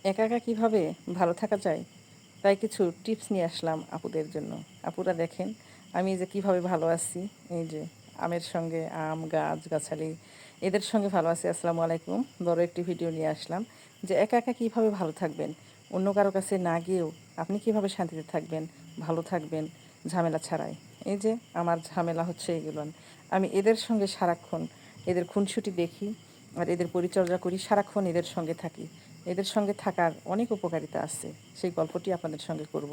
একা একা কীভাবে ভালো থাকা যায় তাই কিছু টিপস নিয়ে আসলাম আপুদের জন্য। আপুরা দেখেন আমি যে কিভাবে ভালো আছি। এই যে আমের সঙ্গে আম গাছগাছালি এদের সঙ্গে ভালো আছি। আসসালামু আলাইকুম। বড় একটি ভিডিও নিয়ে আসলাম যে একা একা কীভাবে ভালো থাকবেন, অন্য কারো কাছে না গিয়েও আপনি কিভাবে শান্তিতে থাকবেন, ভালো থাকবেন ঝামেলা ছাড়াই। এই যে আমার ঝামেলা হচ্ছে এগুলো, আমি এদের সঙ্গে সারাক্ষণ এদের খুনসুটি দেখি আর এদের পরিচর্যা করি, সারাক্ষণ এদের সঙ্গে থাকি। এদের সঙ্গে থাকার অনেক উপকারিতা আছে, সেই গল্পটি আপনাদের সঙ্গে করব।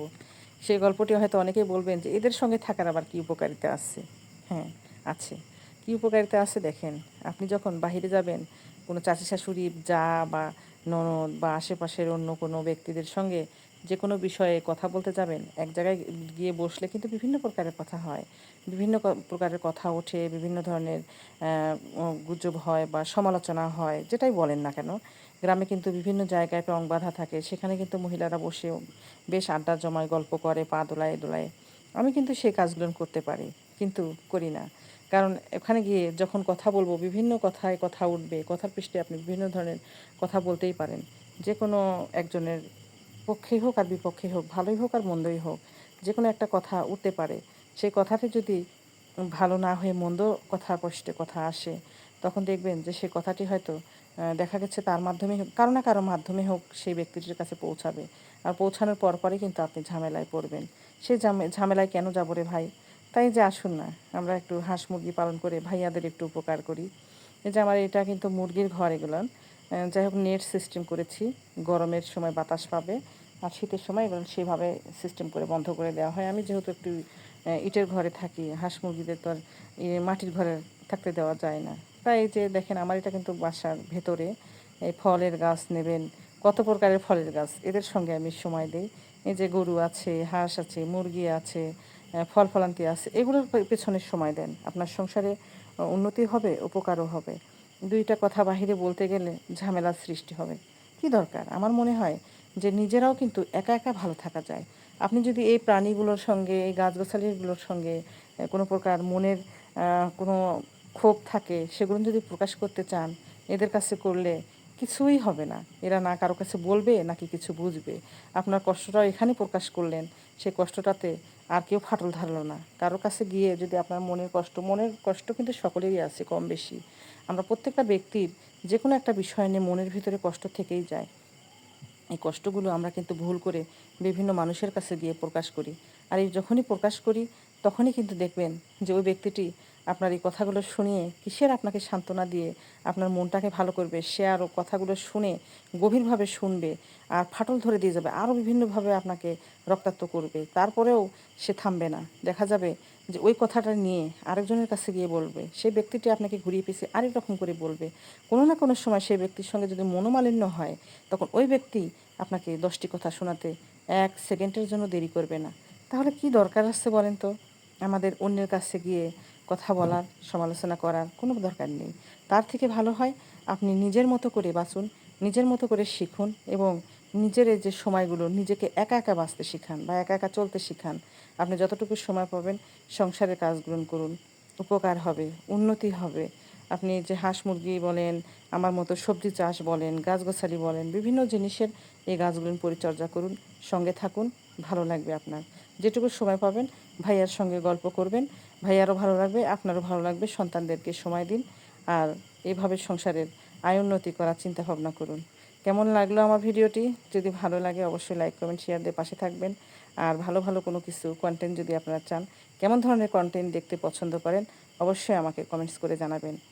সেই গল্পটি হয়তো অনেকেই বলবেন যে এদের সঙ্গে থাকার আবার কী উপকারিতা আছে। হ্যাঁ, আছে। কী উপকারিতা আছে দেখেন, আপনি যখন বাহিরে যাবেন কোনো চাচি শাশুড়ি যা বা ননদ বা আশেপাশের অন্য কোনো ব্যক্তিদের সঙ্গে যে কোনো বিষয়ে কথা বলতে যাবেন, এক জায়গায় গিয়ে বসলে কিন্তু বিভিন্ন প্রকারের কথা হয়, বিভিন্ন প্রকারের কথা ওঠে, বিভিন্ন ধরনের গুজব হয় বা সমালোচনা হয়, যেটাই বলেন না কেন। গ্রামে কিন্তু বিভিন্ন জায়গায় টং বাঁধা থাকে, সেখানে কিন্তু মহিলারা বসে বেশ আড্ডা জমায়, গল্প করে, পা দোলায় দোলায়। আমি কিন্তু সেই কাজগুলো করতে পারি, কিন্তু করি না। কারণ ওখানে গিয়ে যখন কথা বলবো, বিভিন্ন কথায় কথা উঠবে, কথার পৃষ্ঠে আপনি বিভিন্ন ধরনের কথা বলতেই পারেন। যে কোনো একজনের পক্ষেই হোক আর বিপক্ষেই হোক, ভালোই হোক আর মন্দই হোক, যে কোনো একটা কথা উঠতে পারে। সেই কথাটি যদি ভালো না হয়ে মন্দ কথা কষ্টে কথা আসে, তখন দেখবেন যে সে কথাটি হয়তো দেখা গেছে তার মাধ্যমে হোক, কারো না কারো মাধ্যমে হোক, সেই ব্যক্তিটির কাছে পৌঁছাবে। আর পৌঁছানোর পরপরই কিন্তু আপনি ঝামেলায় পড়বেন। সেই ঝামেলায় কেন যাবো রে ভাই? তাই যে আসুন না, আমরা একটু হাঁস মুরগি পালন করে ভাইয়াদের একটু উপকার করি। এই যে আমার এটা কিন্তু মুরগির ঘর এগুলো। যাই হোক, নেট সিস্টেম করেছি, গরমের সময় বাতাস পাবে আর শীতের সময় এগুলো সেভাবে সিস্টেম করে বন্ধ করে দেওয়া হয়। আমি যেহেতু একটু ইটের ঘরে থাকি, হাঁস মুরগিদের তো আর মাটির ঘরে থাকতে দেওয়া যায় না। তাই এই যে দেখেন, আমার এটা কিন্তু বাসার ভেতরে। এই ফলের গাছ নেবেন, কত প্রকারের ফলের গাছ, এদের সঙ্গে আমি সময় দিই। এই যে গরু আছে, হাঁস আছে, মুরগি আছে, ফল ফলান্তি আছে, এগুলোর পেছনে সময় দেন, আপনার সংসারে উন্নতি হবে, উপকারও হবে। দুইটা কথা বাহিরে বলতে গেলে ঝামেলার সৃষ্টি হবে। কি দরকার? আমার মনে হয় যে নিজেরাও কিন্তু একা একা ভালো থাকা যায়। আপনি যদি এই প্রাণীগুলোর সঙ্গে, এই গাছগাছালিগুলোর সঙ্গে কোনো প্রকার মনের কোনো ক্ষোভ থাকে, সেগুলো যদি প্রকাশ করতে চান, এদের কাছে করলে কিছুই হবে না। এরা না কারো কাছে বলবে নাকি কিছু বুঝবে। আপনার কষ্টটাও এখানে প্রকাশ করলেন, সেই কষ্টটাতে আর কেউ ফাটল ধরলো না। কারো কাছে গিয়ে যদি আপনার মনের কষ্ট কিন্তু সকলেরই আছে কম বেশি। আমরা প্রত্যেকটা ব্যক্তির যে কোনো একটা বিষয় নিয়ে মনের ভিতরে কষ্ট থেকেই যায়। এই কষ্টগুলো আমরা কিন্তু ভুল করে বিভিন্ন মানুষের কাছে গিয়ে প্রকাশ করি। আর এই যখনই প্রকাশ করি, তখনই কিন্তু দেখবেন যে ওই ব্যক্তিটি আপনার এই কথাগুলো শুনিয়ে কিসের আপনাকে সান্ত্বনা দিয়ে আপনার মনটাকে ভালো করবে, সে আরও কথাগুলো শুনে গভীরভাবে শুনবে আর ফাটল ধরে দিয়ে যাবে, আরও বিভিন্নভাবে আপনাকে রক্তাক্ত করবে। তারপরেও সে থামবে না। দেখা যাবে যে ওই কথাটা নিয়ে আরেকজনের কাছে গিয়ে বলবে, সেই ব্যক্তিটি আপনাকে ঘুরিয়ে পিছিয়ে আরেক রকম করে বলবে। কোনো না কোনো সময় সেই ব্যক্তির সঙ্গে যদি মনোমালিন্য হয়, তখন ওই ব্যক্তি আপনাকে 10টি কথা শোনাতে 1 সেকেন্ডের জন্য দেরি করবে না। তাহলে কি দরকার আছে বলেন তো? আমাদের অন্যের কাছে গিয়ে কথা বলার, সমালোচনা করার কোনো দরকার নেই। তার থেকে ভালো হয় আপনি নিজের মতো করে বাঁচুন, নিজের মতো করে শিখুন এবং নিজের এই যে সময়গুলো নিজেকে একা একা বাঁচতে শিখান বা একা একা চলতে শিখান। আপনি যতটুকু সময় পাবেন সংসারের কাজগুলো করুন, উপকার হবে, উন্নতি হবে। আপনি যে হাঁস মুরগি বলেন, আমার মতো সবজি চাষ বলেন, গাছগাছালি বলেন, বিভিন্ন জিনিসের এই গাছগুলো পরিচর্যা করুন, সঙ্গে থাকুন, ভালো লাগবে আপনার। যেটুকু সময় পাবেন ভাইয়ার সঙ্গে গল্প করবেন, ভাইয়ারও ভালো লাগবে, আপনারও ভালো লাগবে। সন্তানদেরকে সময় দিন আর এভাবে সংসারের আয় উন্নতি করার চিন্তা ভাবনা করুন। কেমন লাগলো আমার ভিডিওটি? যদি ভালো লাগে অবশ্যই লাইক কমেন্ট শেয়ার দিয়ে পাশে থাকবেন। আর ভালো ভালো কোনো কিছু কন্টেন্ট যদি আপনারা চান, কেমন ধরনের কন্টেন্ট দেখতে পছন্দ করেন, অবশ্যই আমাকে কমেন্টস করে জানাবেন।